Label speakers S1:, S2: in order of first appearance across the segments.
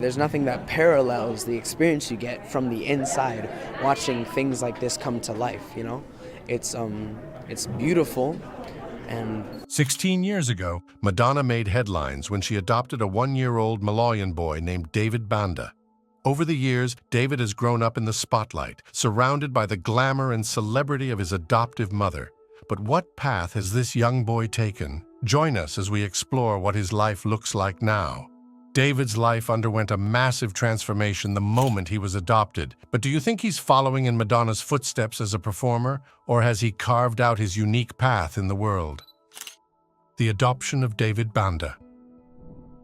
S1: There's nothing that parallels the experience you get from the inside watching things like this come to life. It's beautiful and
S2: 16 years ago, Madonna made headlines when she adopted a 1-year-old Malawian boy named David Banda. Over the years, David has grown up in the spotlight, surrounded by the glamour and celebrity of his adoptive mother. But what path has this young boy taken? Join us as we explore what his life looks like now. David's life underwent a massive transformation the moment he was adopted. But do you think he's following in Madonna's footsteps as a performer, or has he carved out his unique path in the world? The adoption of David Banda.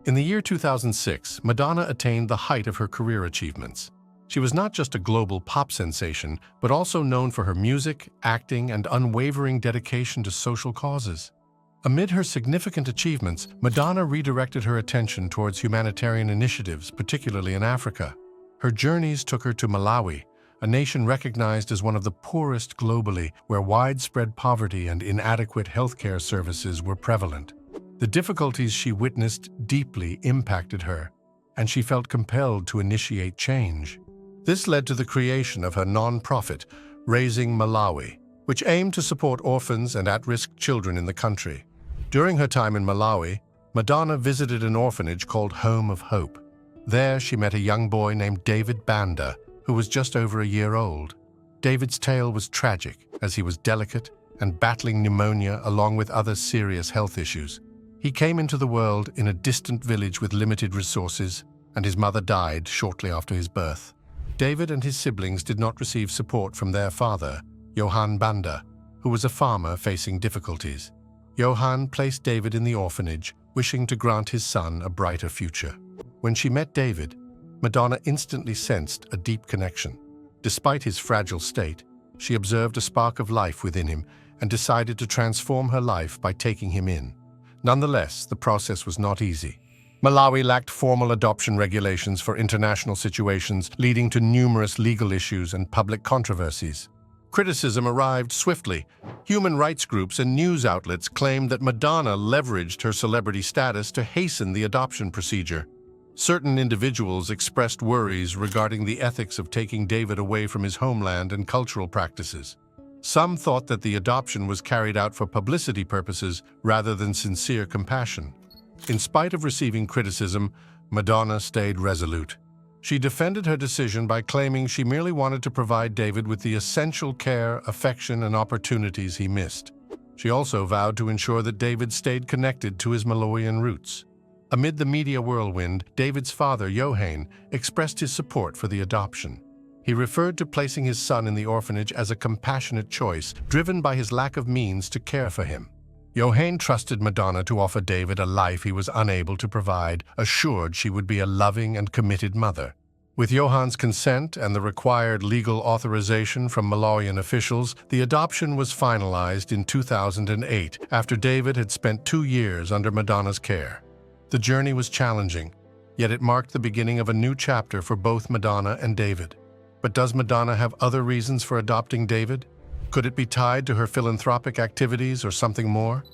S2: In the year 2006, Madonna attained the height of her career achievements. She was not just a global pop sensation, but also known for her music, acting, and unwavering dedication to social causes. Amid her significant achievements, Madonna redirected her attention towards humanitarian initiatives, particularly in Africa. Her journeys took her to Malawi, a nation recognized as one of the poorest globally, where widespread poverty and inadequate healthcare services were prevalent. The difficulties she witnessed deeply impacted her, and she felt compelled to initiate change. This led to the creation of her non-profit, Raising Malawi, which aimed to support orphans and at-risk children in the country. During her time in Malawi, Madonna visited an orphanage called Home of Hope. There, she met a young boy named David Banda, who was just over a year old. David's tale was tragic, as he was delicate and battling pneumonia along with other serious health issues. He came into the world in a distant village with limited resources, and his mother died shortly after his birth. David and his siblings did not receive support from their father, Johan Banda, who was a farmer facing difficulties. Johan placed David in the orphanage, wishing to grant his son a brighter future. When she met David, Madonna instantly sensed a deep connection. Despite his fragile state, she observed a spark of life within him and decided to transform her life by taking him in. Nonetheless, the process was not easy. Malawi lacked formal adoption regulations for international situations, leading to numerous legal issues and public controversies. Criticism arrived swiftly. Human rights groups and news outlets claimed that Madonna leveraged her celebrity status to hasten the adoption procedure. Certain individuals expressed worries regarding the ethics of taking David away from his homeland and cultural practices. Some thought that the adoption was carried out for publicity purposes rather than sincere compassion. In spite of receiving criticism, Madonna stayed resolute. She defended her decision by claiming she merely wanted to provide David with the essential care, affection, and opportunities he missed. She also vowed to ensure that David stayed connected to his Malawian roots. Amid the media whirlwind, David's father, Johan, expressed his support for the adoption. He referred to placing his son in the orphanage as a compassionate choice, driven by his lack of means to care for him. Johan trusted Madonna to offer David a life he was unable to provide, assured she would be a loving and committed mother. With Johan's consent and the required legal authorization from Malawian officials, the adoption was finalized in 2008, after David had spent 2 years under Madonna's care. The journey was challenging, yet it marked the beginning of a new chapter for both Madonna and David. But does Madonna have other reasons for adopting David? Could it be tied to her philanthropic activities or something more?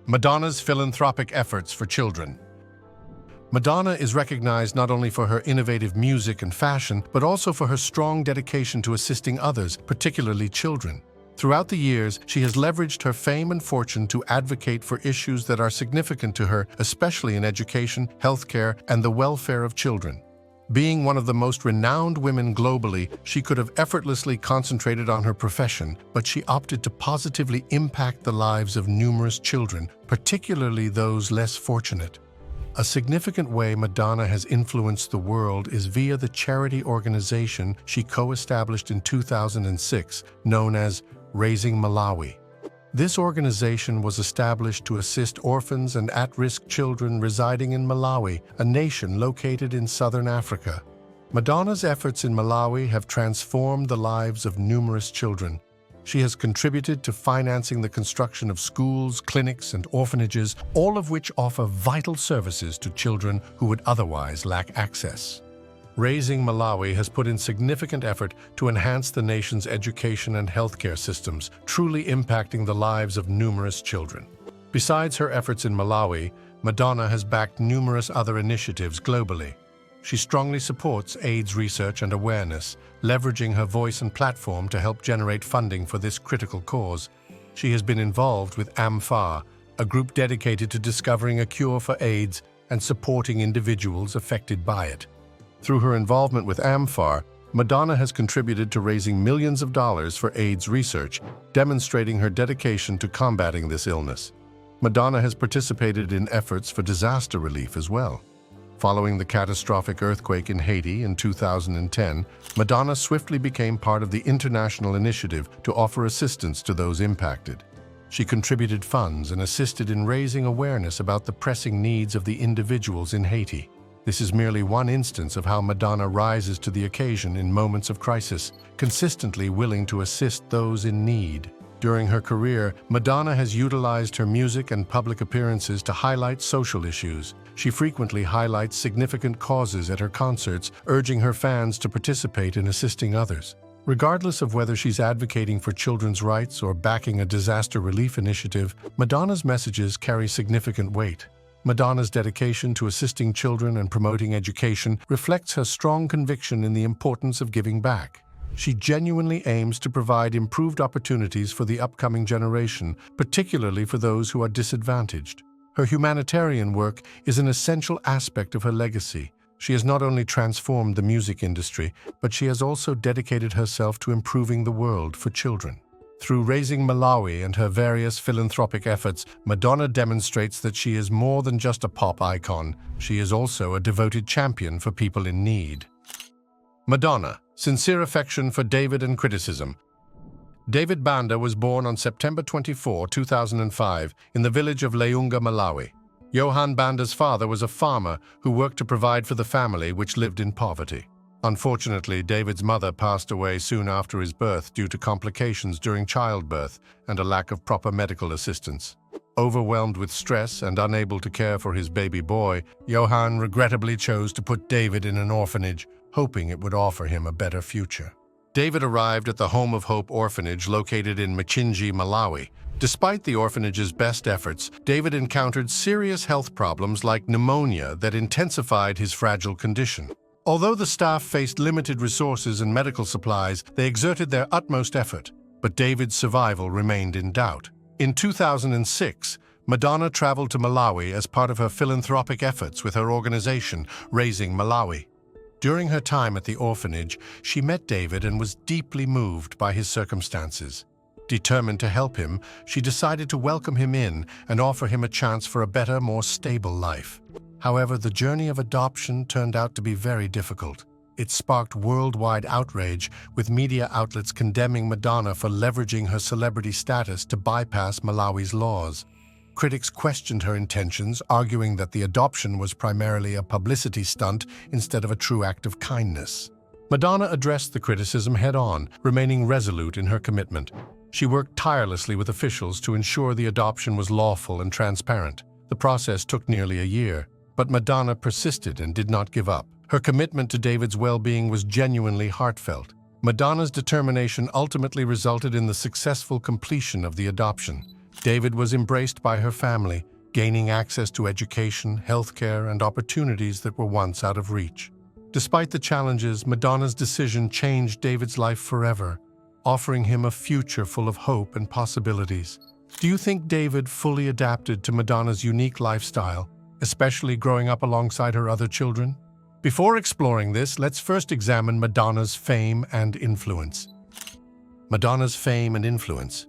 S2: Madonna's philanthropic efforts for children. Madonna is recognized not only for her innovative music and fashion, but also for her strong dedication to assisting others, particularly children. Throughout the years, she has leveraged her fame and fortune to advocate for issues that are significant to her, especially in education, healthcare, and the welfare of children. Being one of the most renowned women globally, she could have effortlessly concentrated on her profession, but she opted to positively impact the lives of numerous children, particularly those less fortunate. A significant way Madonna has influenced the world is via the charity organization she co-established in 2006, known as Raising Malawi. This organization was established to assist orphans and at-risk children residing in Malawi, a nation located in southern Africa. Madonna's efforts in Malawi have transformed the lives of numerous children. She has contributed to financing the construction of schools, clinics, and orphanages, all of which offer vital services to children who would otherwise lack access. Raising Malawi has put in significant effort to enhance the nation's education and healthcare systems, truly impacting the lives of numerous children. Besides her efforts in Malawi, Madonna has backed numerous other initiatives globally. She strongly supports AIDS research and awareness, leveraging her voice and platform to help generate funding for this critical cause. She has been involved with AMFAR, a group dedicated to discovering a cure for AIDS and supporting individuals affected by it. Through her involvement with AMFAR, Madonna has contributed to raising millions of dollars for AIDS research, demonstrating her dedication to combating this illness. Madonna has participated in efforts for disaster relief as well. Following the catastrophic earthquake in Haiti in 2010, Madonna swiftly became part of the international initiative to offer assistance to those impacted. She contributed funds and assisted in raising awareness about the pressing needs of the individuals in Haiti. This is merely one instance of how Madonna rises to the occasion in moments of crisis, consistently willing to assist those in need. During her career, Madonna has utilized her music and public appearances to highlight social issues. She frequently highlights significant causes at her concerts, urging her fans to participate in assisting others. Regardless of whether she's advocating for children's rights or backing a disaster relief initiative, Madonna's messages carry significant weight. Madonna's dedication to assisting children and promoting education reflects her strong conviction in the importance of giving back. She genuinely aims to provide improved opportunities for the upcoming generation, particularly for those who are disadvantaged. Her humanitarian work is an essential aspect of her legacy. She has not only transformed the music industry, but she has also dedicated herself to improving the world for children. Through Raising Malawi and her various philanthropic efforts, Madonna demonstrates that she is more than just a pop icon. She is also a devoted champion for people in need. Madonna, sincere affection for David and criticism. David Banda was born on September 24, 2005, in the village of Leunga, Malawi. Johan Banda's father was a farmer who worked to provide for the family, which lived in poverty. Unfortunately, David's mother passed away soon after his birth due to complications during childbirth and a lack of proper medical assistance. Overwhelmed with stress and unable to care for his baby boy, Johan regrettably chose to put David in an orphanage, hoping it would offer him a better future. David arrived at the Home of Hope orphanage located in Mchinji, Malawi. Despite the orphanage's best efforts, David encountered serious health problems like pneumonia that intensified his fragile condition. Although the staff faced limited resources and medical supplies, they exerted their utmost effort, but David's survival remained in doubt. In 2006, Madonna traveled to Malawi as part of her philanthropic efforts with her organization, Raising Malawi. During her time at the orphanage, she met David and was deeply moved by his circumstances. Determined to help him, she decided to welcome him in and offer him a chance for a better, more stable life. However, the journey of adoption turned out to be very difficult. It sparked worldwide outrage, with media outlets condemning Madonna for leveraging her celebrity status to bypass Malawi's laws. Critics questioned her intentions, arguing that the adoption was primarily a publicity stunt instead of a true act of kindness. Madonna addressed the criticism head-on, remaining resolute in her commitment. She worked tirelessly with officials to ensure the adoption was lawful and transparent. The process took nearly a year, but Madonna persisted and did not give up. Her commitment to David's well-being was genuinely heartfelt. Madonna's determination ultimately resulted in the successful completion of the adoption. David was embraced by her family, gaining access to education, healthcare, and opportunities that were once out of reach. Despite the challenges, Madonna's decision changed David's life forever, offering him a future full of hope and possibilities. Do you think David fully adapted to Madonna's unique lifestyle, especially growing up alongside her other children? Before exploring this, let's first examine Madonna's fame and influence. Madonna's fame and influence.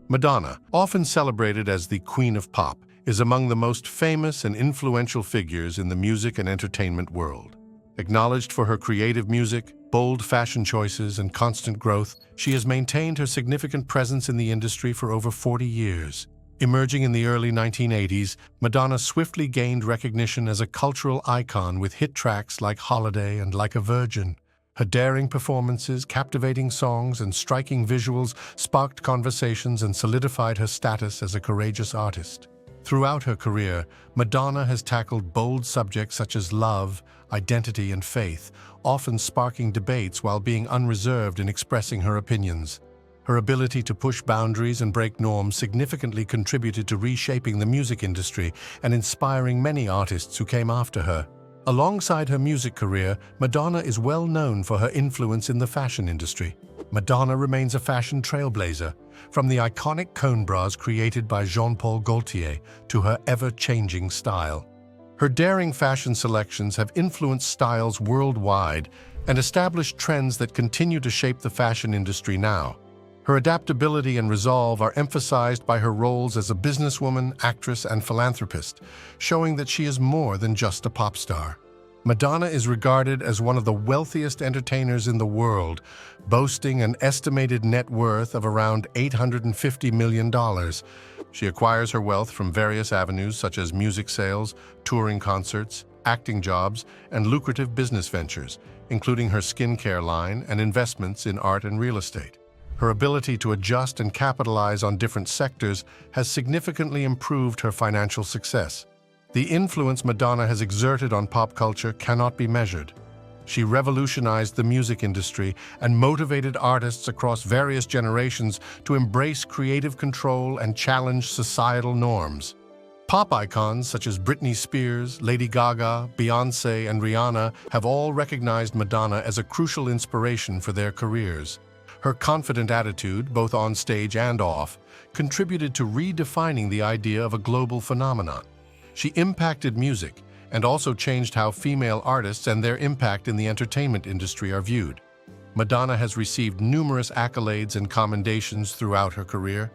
S2: Madonna, often celebrated as the Queen of Pop, is among the most famous and influential figures in the music and entertainment world. Acknowledged for her creative music, bold fashion choices, and constant growth, she has maintained her significant presence in the industry for over 40 years. Emerging in the early 1980s, Madonna swiftly gained recognition as a cultural icon with hit tracks like Holiday and Like a Virgin. Her daring performances, captivating songs, and striking visuals sparked conversations and solidified her status as a courageous artist. Throughout her career, Madonna has tackled bold subjects such as love, identity, and faith, often sparking debates while being unreserved in expressing her opinions. Her ability to push boundaries and break norms significantly contributed to reshaping the music industry and inspiring many artists who came after her. Alongside her music career, Madonna is well known for her influence in the fashion industry. Madonna remains a fashion trailblazer, from the iconic cone bras created by Jean-Paul Gaultier to her ever-changing style. Her daring fashion selections have influenced styles worldwide and established trends that continue to shape the fashion industry now. Her adaptability and resolve are emphasized by her roles as a businesswoman, actress, and philanthropist, showing that she is more than just a pop star. Madonna is regarded as one of the wealthiest entertainers in the world, boasting an estimated net worth of around $850 million. She acquires her wealth from various avenues such as music sales, touring concerts, acting jobs, and lucrative business ventures, including her skincare line and investments in art and real estate. Her ability to adjust and capitalize on different sectors has significantly improved her financial success. The influence Madonna has exerted on pop culture cannot be measured. She revolutionized the music industry and motivated artists across various generations to embrace creative control and challenge societal norms. Pop icons such as Britney Spears, Lady Gaga, Beyoncé, and Rihanna have all recognized Madonna as a crucial inspiration for their careers. Her confident attitude, both on stage and off, contributed to redefining the idea of a global phenomenon. She impacted music and also changed how female artists and their impact in the entertainment industry are viewed. Madonna has received numerous accolades and commendations throughout her career.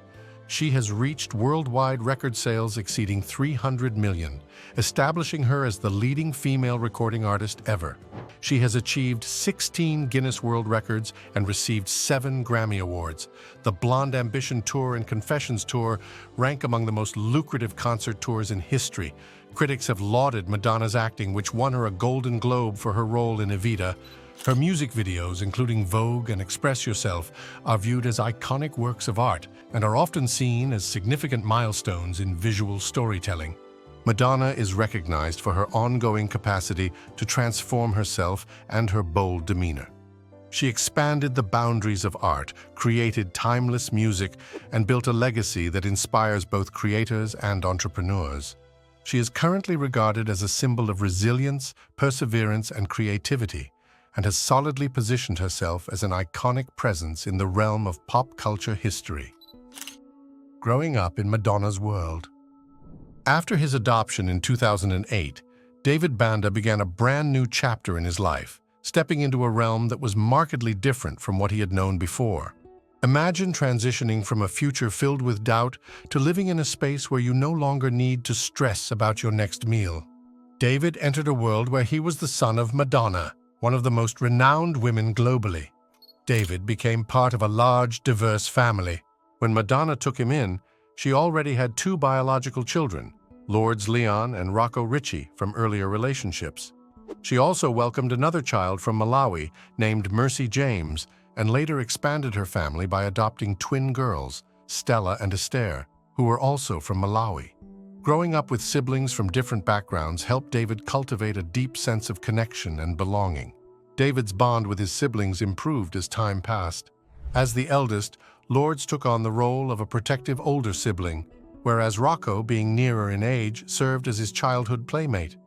S2: She has reached worldwide record sales exceeding 300 million, establishing her as the leading female recording artist ever. She has achieved 16 Guinness World Records and received 7 Grammy Awards. The Blonde Ambition Tour and Confessions Tour rank among the most lucrative concert tours in history. Critics have lauded Madonna's acting, which won her a Golden Globe for her role in Evita. Her music videos, including Vogue and Express Yourself, are viewed as iconic works of art and are often seen as significant milestones in visual storytelling. Madonna is recognized for her ongoing capacity to transform herself and her bold demeanor. She expanded the boundaries of art, created timeless music, and built a legacy that inspires both creators and entrepreneurs. She is currently regarded as a symbol of resilience, perseverance, and creativity, and has solidly positioned herself as an iconic presence in the realm of pop culture history. Growing up in Madonna's world. After his adoption in 2008, David Banda began a brand new chapter in his life, stepping into a realm that was markedly different from what he had known before. Imagine transitioning from a future filled with doubt to living in a space where you no longer need to stress about your next meal. David entered a world where he was the son of Madonna, one of the most renowned women globally. David became part of a large, diverse family. When Madonna took him in, she already had 2 biological children, Lords Leon and Rocco Ritchie, from earlier relationships. She also welcomed another child from Malawi named Mercy James, and later expanded her family by adopting twin girls, Stella and Esther, who were also from Malawi. Growing up with siblings from different backgrounds helped David cultivate a deep sense of connection and belonging. David's bond with his siblings improved as time passed. As the eldest, Lourdes took on the role of a protective older sibling, whereas Rocco, being nearer in age, served as his childhood playmate.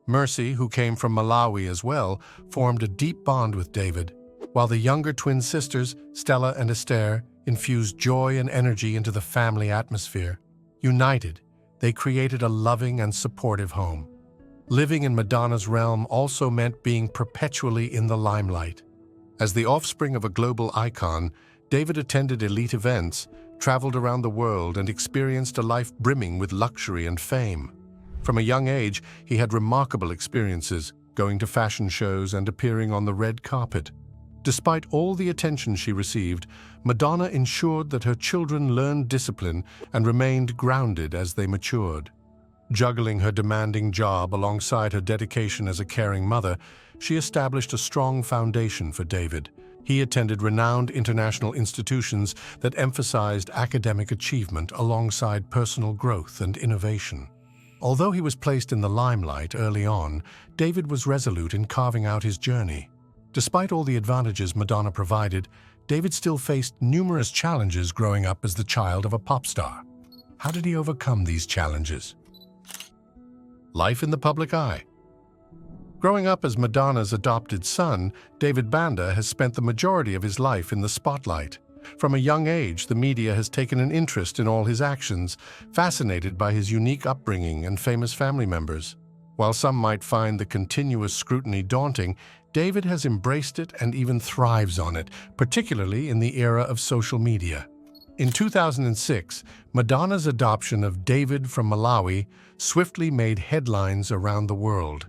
S2: Mercy, who came from Malawi as well, formed a deep bond with David, while the younger twin sisters, Stella and Esther, infused joy and energy into the family atmosphere. United, they created a loving and supportive home. Living in Madonna's realm also meant being perpetually in the limelight. As the offspring of a global icon, David attended elite events, traveled around the world, and experienced a life brimming with luxury and fame. From a young age, he had remarkable experiences, going to fashion shows and appearing on the red carpet. Despite all the attention she received, Madonna ensured that her children learned discipline and remained grounded as they matured. Juggling her demanding job alongside her dedication as a caring mother, she established a strong foundation for David. He attended renowned international institutions that emphasized academic achievement alongside personal growth and innovation. Although he was placed in the limelight early on, David was resolute in carving out his journey. Despite all the advantages Madonna provided, David still faced numerous challenges growing up as the child of a pop star. How did he overcome these challenges? Life in the public eye. Growing up as Madonna's adopted son, David Banda has spent the majority of his life in the spotlight. From a young age, the media has taken an interest in all his actions, fascinated by his unique upbringing and famous family members. While some might find the continuous scrutiny daunting, David has embraced it and even thrives on it, particularly in the era of social media. In 2006, Madonna's adoption of David from Malawi swiftly made headlines around the world.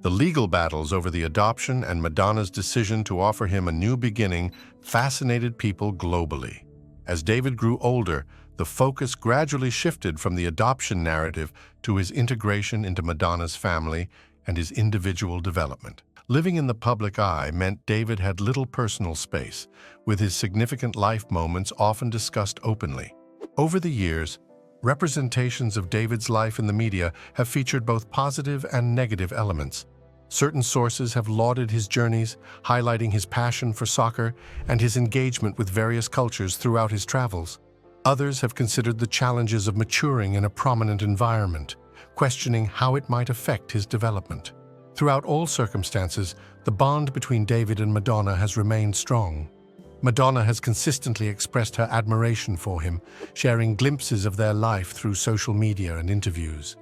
S2: The legal battles over the adoption and Madonna's decision to offer him a new beginning fascinated people globally. As David grew older, the focus gradually shifted from the adoption narrative to his integration into Madonna's family and his individual development. Living in the public eye meant David had little personal space, with his significant life moments often discussed openly. Over the years, representations of David's life in the media have featured both positive and negative elements. Certain sources have lauded his journeys, highlighting his passion for soccer and his engagement with various cultures throughout his travels. Others have considered the challenges of maturing in a prominent environment, questioning how it might affect his development. Throughout all circumstances, the bond between David and Madonna has remained strong. Madonna has consistently expressed her admiration for him, sharing glimpses of their life through social media and interviews.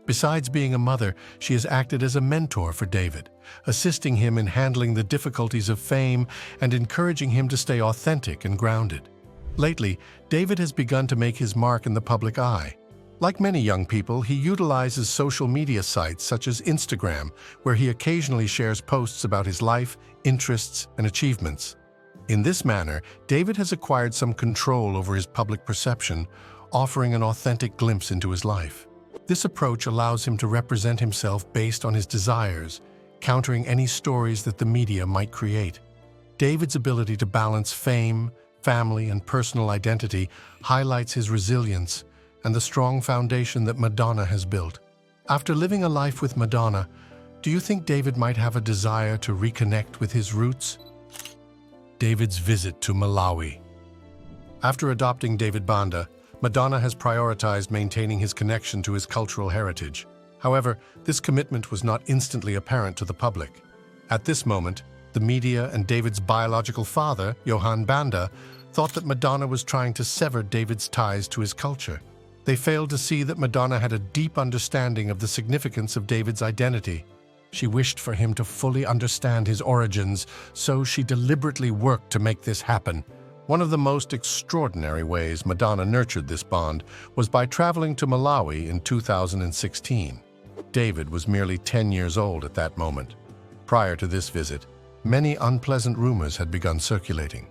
S2: Besides being a mother, she has acted as a mentor for David, assisting him in handling the difficulties of fame and encouraging him to stay authentic and grounded. Lately, David has begun to make his mark in the public eye. Like many young people, he utilizes social media sites such as Instagram, where he occasionally shares posts about his life, interests, and achievements. In this manner, David has acquired some control over his public perception, offering an authentic glimpse into his life. This approach allows him to represent himself based on his desires, countering any stories that the media might create. David's ability to balance fame, family, and personal identity highlights his resilience and the strong foundation that Madonna has built. After living a life with Madonna, do you think David might have a desire to reconnect with his roots? David's visit to Malawi. After adopting David Banda, Madonna has prioritized maintaining his connection to his cultural heritage. However, this commitment was not instantly apparent to the public. At this moment, the media and David's biological father, David Banda, thought that Madonna was trying to sever David's ties to his culture. They failed to see that Madonna had a deep understanding of the significance of David's identity. She wished for him to fully understand his origins, so she deliberately worked to make this happen. One of the most extraordinary ways Madonna nurtured this bond was by traveling to Malawi in 2016. David was merely 10 years old at that moment. Prior to this visit, many unpleasant rumors had begun circulating.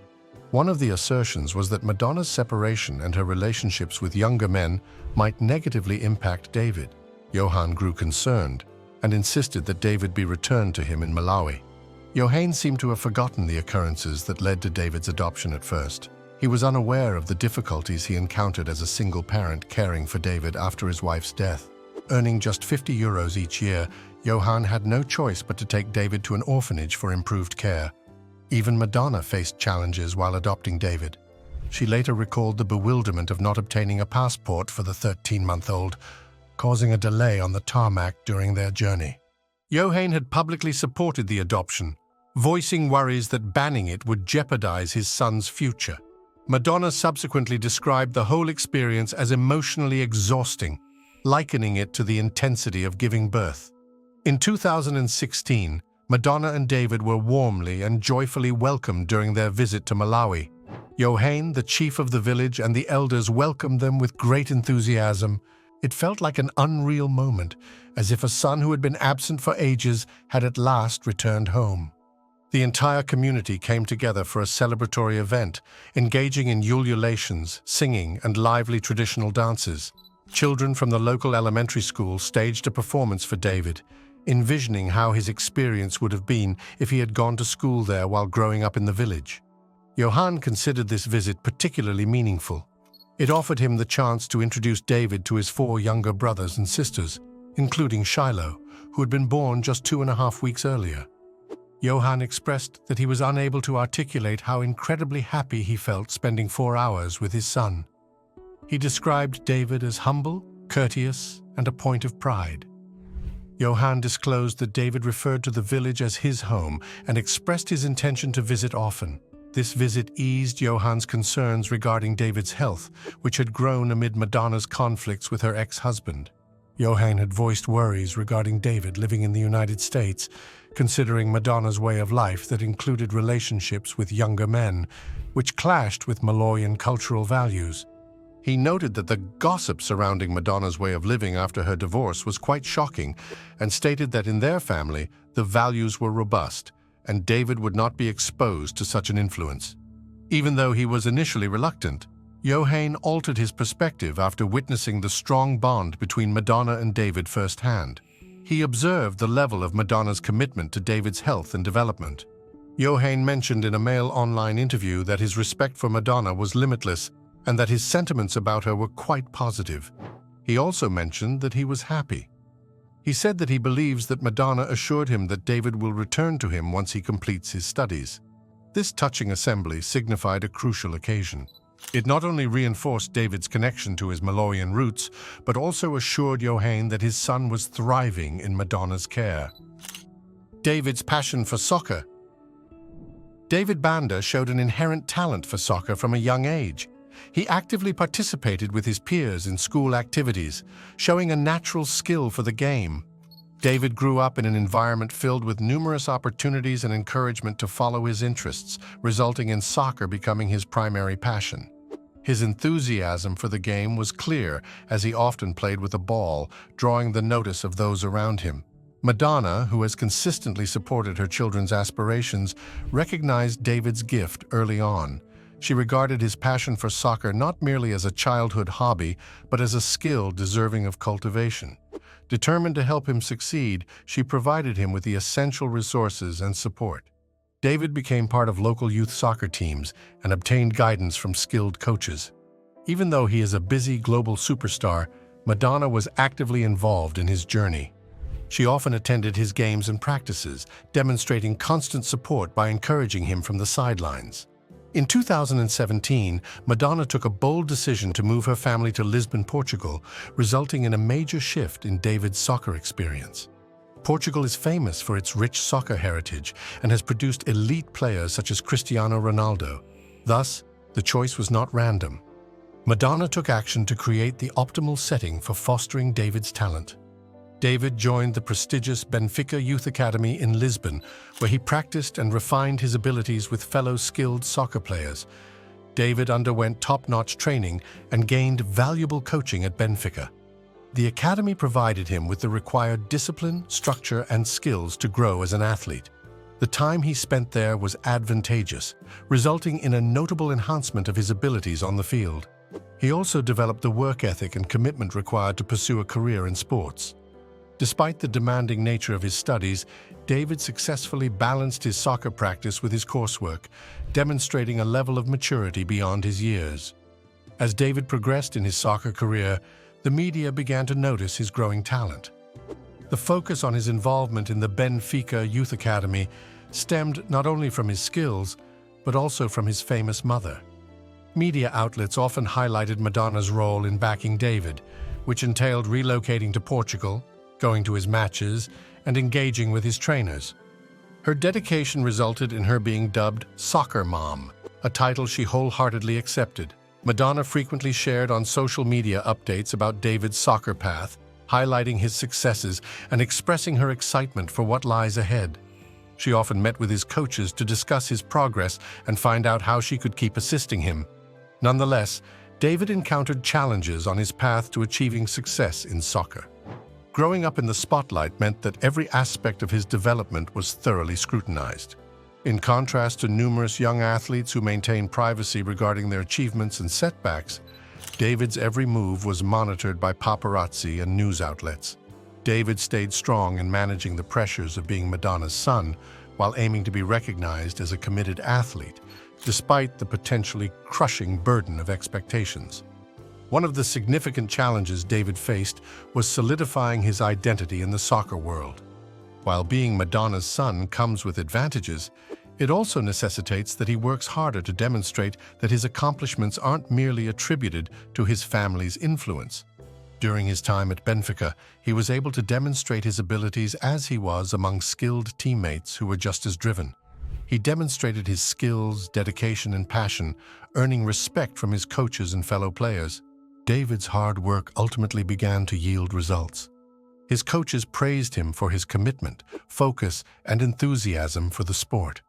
S2: One of the assertions was that Madonna's separation and her relationships with younger men might negatively impact David. Johann grew concerned and insisted that David be returned to him in Malawi. Johann seemed to have forgotten the occurrences that led to David's adoption at first. He was unaware of the difficulties he encountered as a single parent caring for David after his wife's death. Earning just €50 each year, Johann had no choice but to take David to an orphanage for improved care. Even Madonna faced challenges while adopting David. She later recalled the bewilderment of not obtaining a passport for the 13-month-old, causing a delay on the tarmac during their journey. Johann had publicly supported the adoption, voicing worries that banning it would jeopardize his son's future. Madonna subsequently described the whole experience as emotionally exhausting, likening it to the intensity of giving birth. In 2016, Madonna and David were warmly and joyfully welcomed during their visit to Malawi. Johann, the chief of the village, and the elders welcomed them with great enthusiasm. It felt like an unreal moment, as if a son who had been absent for ages had at last returned home. The entire community came together for a celebratory event, engaging in ululations, singing, and lively traditional dances. Children from the local elementary school staged a performance for David, envisioning how his experience would have been if he had gone to school there while growing up in the village. Johann considered this visit particularly meaningful. It offered him the chance to introduce David to his 4 younger brothers and sisters, including Shiloh, who had been born just 2.5 weeks earlier. Johann expressed that he was unable to articulate how incredibly happy he felt spending 4 hours with his son. He described David as humble, courteous, and a point of pride. Johann disclosed that David referred to the village as his home and expressed his intention to visit often. This visit eased Johann's concerns regarding David's health, which had grown amid Madonna's conflicts with her ex-husband. Johann had voiced worries regarding David living in the United States, considering Madonna's way of life that included relationships with younger men, which clashed with Malawian cultural values. He noted that the gossip surrounding Madonna's way of living after her divorce was quite shocking, and stated that in their family, the values were robust, and David would not be exposed to such an influence. Even though he was initially reluctant, Johann altered his perspective after witnessing the strong bond between Madonna and David firsthand. He observed the level of Madonna's commitment to David's health and development. Johann mentioned in a Mail Online interview that his respect for Madonna was limitless and that his sentiments about her were quite positive. He also mentioned that he was happy. He said that he believes that Madonna assured him that David will return to him once he completes his studies. This touching assembly signified a crucial occasion. It not only reinforced David's connection to his Malawian roots, but also assured Johann that his son was thriving in Madonna's care. David's passion for soccer. David Banda showed an inherent talent for soccer from a young age. He actively participated with his peers in school activities, showing a natural skill for the game. David grew up in an environment filled with numerous opportunities and encouragement to follow his interests, resulting in soccer becoming his primary passion. His enthusiasm for the game was clear, as he often played with a ball, drawing the notice of those around him. Madonna, who has consistently supported her children's aspirations, recognized David's gift early on. She regarded his passion for soccer not merely as a childhood hobby, but as a skill deserving of cultivation. Determined to help him succeed, she provided him with the essential resources and support. David became part of local youth soccer teams and obtained guidance from skilled coaches. Even though he is a busy global superstar, Madonna was actively involved in his journey. She often attended his games and practices, demonstrating constant support by encouraging him from the sidelines. In 2017, Madonna took a bold decision to move her family to Lisbon, Portugal, resulting in a major shift in David's soccer experience. Portugal is famous for its rich soccer heritage and has produced elite players such as Cristiano Ronaldo. Thus, the choice was not random. Madonna took action to create the optimal setting for fostering David's talent. David joined the prestigious Benfica Youth Academy in Lisbon, where he practiced and refined his abilities with fellow skilled soccer players. David underwent top-notch training and gained valuable coaching at Benfica. The academy provided him with the required discipline, structure, and skills to grow as an athlete. The time he spent there was advantageous, resulting in a notable enhancement of his abilities on the field. He also developed the work ethic and commitment required to pursue a career in sports. Despite the demanding nature of his studies, David successfully balanced his soccer practice with his coursework, demonstrating a level of maturity beyond his years. As David progressed in his soccer career, the media began to notice his growing talent. The focus on his involvement in the Benfica Youth Academy stemmed not only from his skills, but also from his famous mother. Media outlets often highlighted Madonna's role in backing David, which entailed relocating to Portugal, going to his matches, and engaging with his trainers. Her dedication resulted in her being dubbed Soccer Mom, a title she wholeheartedly accepted. Madonna frequently shared on social media updates about David's soccer path, highlighting his successes and expressing her excitement for what lies ahead. She often met with his coaches to discuss his progress and find out how she could keep assisting him. Nonetheless, David encountered challenges on his path to achieving success in soccer. Growing up in the spotlight meant that every aspect of his development was thoroughly scrutinized. In contrast to numerous young athletes who maintain privacy regarding their achievements and setbacks, David's every move was monitored by paparazzi and news outlets. David stayed strong in managing the pressures of being Madonna's son, while aiming to be recognized as a committed athlete, despite the potentially crushing burden of expectations. One of the significant challenges David faced was solidifying his identity in the soccer world. While being Madonna's son comes with advantages, it also necessitates that he works harder to demonstrate that his accomplishments aren't merely attributed to his family's influence. During his time at Benfica, he was able to demonstrate his abilities as he was among skilled teammates who were just as driven. He demonstrated his skills, dedication, and passion, earning respect from his coaches and fellow players. David's hard work ultimately began to yield results. His coaches praised him for his commitment, focus, and enthusiasm for the sport.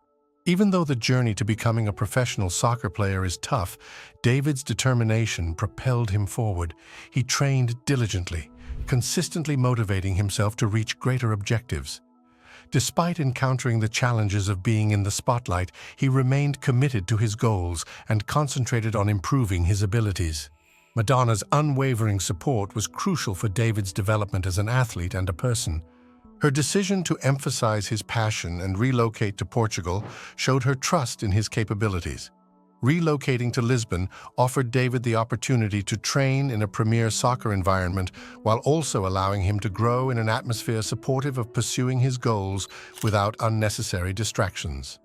S2: Even though the journey to becoming a professional soccer player is tough, David's determination propelled him forward. He trained diligently, consistently motivating himself to reach greater objectives. Despite encountering the challenges of being in the spotlight, he remained committed to his goals and concentrated on improving his abilities. Madonna's unwavering support was crucial for David's development as an athlete and a person. Her decision to emphasize his passion and relocate to Portugal showed her trust in his capabilities. Relocating to Lisbon offered David the opportunity to train in a premier soccer environment while also allowing him to grow in an atmosphere supportive of pursuing his goals without unnecessary distractions.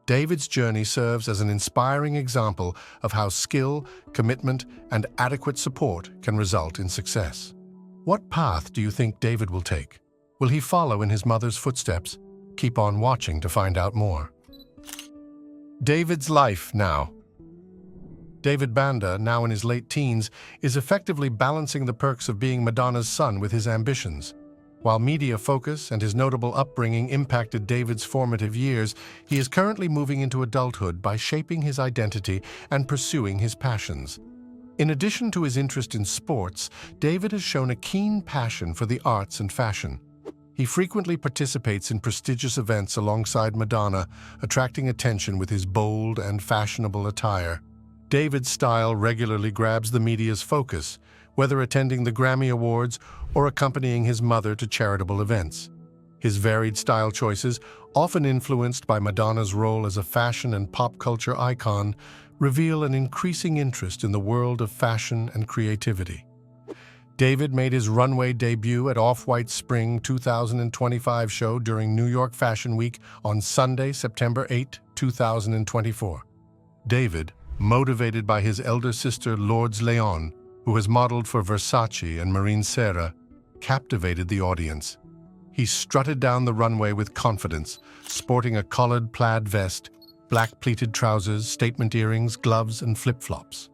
S2: David's journey serves as an inspiring example of how skill, commitment, and adequate support can result in success. What path do you think David will take? Will he follow in his mother's footsteps? Keep on watching to find out more. David's life now. David Banda, now in his late teens, is effectively balancing the perks of being Madonna's son with his ambitions. While media focus and his notable upbringing impacted David's formative years, he is currently moving into adulthood by shaping his identity and pursuing his passions. In addition to his interest in sports, David has shown a keen passion for the arts and fashion. He frequently participates in prestigious events alongside Madonna, attracting attention with his bold and fashionable attire. David's style regularly grabs the media's focus, whether attending the Grammy Awards or accompanying his mother to charitable events. His varied style choices, often influenced by Madonna's role as a fashion and pop culture icon, reveal an increasing interest in the world of fashion and creativity. David made his runway debut at Off-White's Spring 2025 show during New York Fashion Week on Sunday, September 8, 2024. David, motivated by his elder sister Lourdes Leon, who has modeled for Versace and Marine Serra, captivated the audience. He strutted down the runway with confidence, sporting a collared plaid vest, black pleated trousers, statement earrings, gloves, and flip-flops.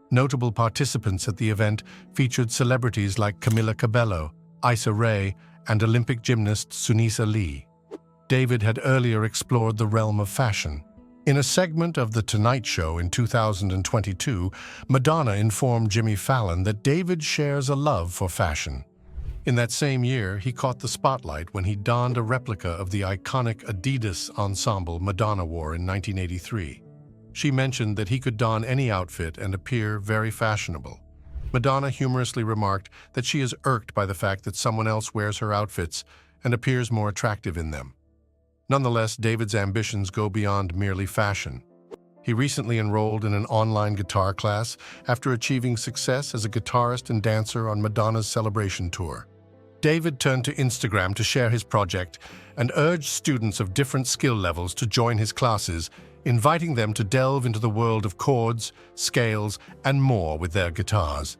S2: Notable participants at the event featured celebrities like Camila Cabello, Issa Rae, and Olympic gymnast Sunisa Lee. David had earlier explored the realm of fashion. In a segment of The Tonight Show in 2022, Madonna informed Jimmy Fallon that David shares a love for fashion. In that same year, he caught the spotlight when he donned a replica of the iconic Adidas ensemble Madonna wore in 1983. She mentioned that he could don any outfit and appear very fashionable. Madonna humorously remarked that she is irked by the fact that someone else wears her outfits and appears more attractive in them. Nonetheless, David's ambitions go beyond merely fashion. He recently enrolled in an online guitar class after achieving success as a guitarist and dancer on Madonna's Celebration tour. David turned to Instagram to share his project and urged students of different skill levels to join his classes, inviting them to delve into the world of chords, scales, and more with their guitars.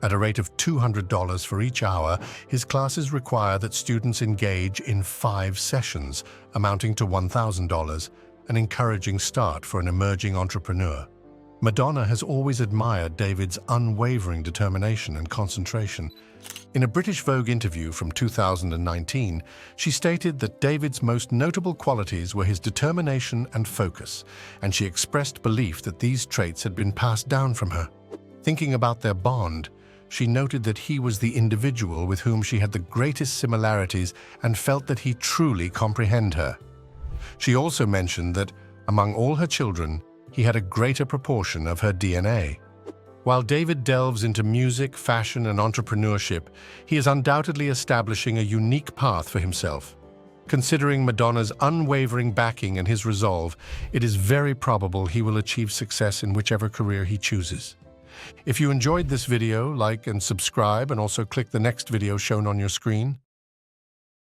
S2: At a rate of $200 for each hour, his classes require that students engage in 5 sessions, amounting to $1,000, an encouraging start for an emerging entrepreneur. Madonna has always admired David's unwavering determination and concentration. In a British Vogue interview from 2019, she stated that David's most notable qualities were his determination and focus, and she expressed belief that these traits had been passed down from her. Thinking about their bond, she noted that he was the individual with whom she had the greatest similarities and felt that he truly comprehended her. She also mentioned that, among all her children, he had a greater proportion of her DNA. While David delves into music, fashion, and entrepreneurship, he is undoubtedly establishing a unique path for himself. Considering Madonna's unwavering backing and his resolve, it is very probable he will achieve success in whichever career he chooses. If you enjoyed this video, like and subscribe, and also click the next video shown on your screen.